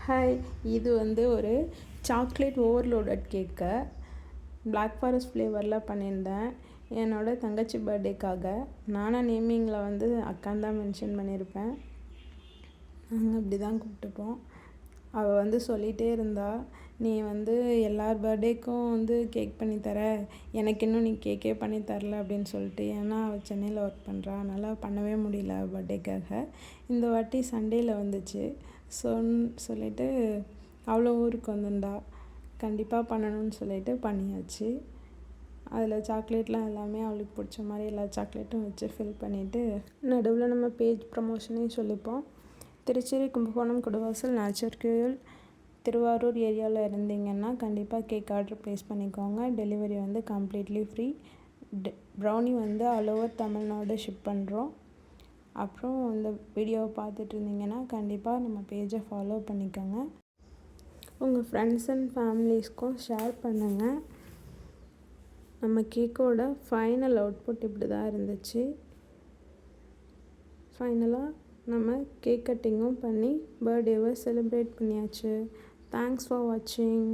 Hi, இது வந்து ஒரு சாக்லேட் ஓவர்லோடட் கேக்கு. பிளாக் ஃபாரஸ்ட் ஃப்ளேவரில் பண்ணியிருந்தேன். என்னோட தங்கச்சி பர்த்டேக்காக. நானாக நேமிங்கில் வந்து அக்கான்னு தான் மென்ஷன் பண்ணியிருப்பேன். நாங்கள் அப்படி தான் கூப்பிட்டுப்போம். அவள் வந்து சொல்லிகிட்டே இருந்தா, நீ வந்து எல்லார் பர்த்டேக்கும் வந்து கேக் பண்ணித்தர, எனக்கு இன்னும் நீ கேக்கே பண்ணி தரல அப்படின்னு சொல்லிட்டு. ஏன்னா அவள் சென்னையில் ஒர்க் பண்ணுறா, அதனால் பண்ணவே முடியல பர்த்டேக்காக. இந்த வாட்டி சண்டேயில் வந்துச்சு. சொல்லிட்டு அவ்வளோ ஊருக்கு வந்திருந்தா. கண்டிப்பாக பண்ணணும்னு சொல்லிட்டு பண்ணியாச்சு. அதில் சாக்லேட்லாம் எல்லாமே அவளுக்கு பிடிச்ச மாதிரி எல்லா சாக்லேட்டும் வச்சு ஃபில் பண்ணிவிட்டு நடுவில் நம்ம பேஜ் ப்ரமோஷனையும் சொல்லிப்போம். திருச்சேரி, கும்பகோணம், குடவாசல், நாச்சர்கோயில், திருவாரூர் ஏரியாவில் இருந்தீங்கன்னா கண்டிப்பாக கேக் ஆர்டர் ப்ளேஸ் பண்ணிக்கோங்க. டெலிவரி வந்து கம்ப்ளீட்லி ஃப்ரீ. ப்ரௌனி வந்து ஆல் ஓவர் தமிழ்நாடு ஷிப் பண்ணுறோம். அப்புறம் இந்த வீடியோவை பார்த்துட்டு இருந்தீங்கன்னா கண்டிப்பாக நம்ம பேஜை ஃபாலோ பண்ணிக்கோங்க. உங்கள் ஃப்ரெண்ட்ஸ் அண்ட் ஃபேமிலிஸ்க்கும் ஷேர் பண்ணுங்கள். நம்ம கேக்கோட ஃபைனல் அவுட்புட் இப்படி தான் இருந்துச்சு. ஃபைனலாக நம்ம கேக் கட்டிங்கும் பண்ணி பர்த்டேவை செலிப்ரேட் பண்ணியாச்சு. தேங்க்ஸ் ஃபார் வாட்சிங்.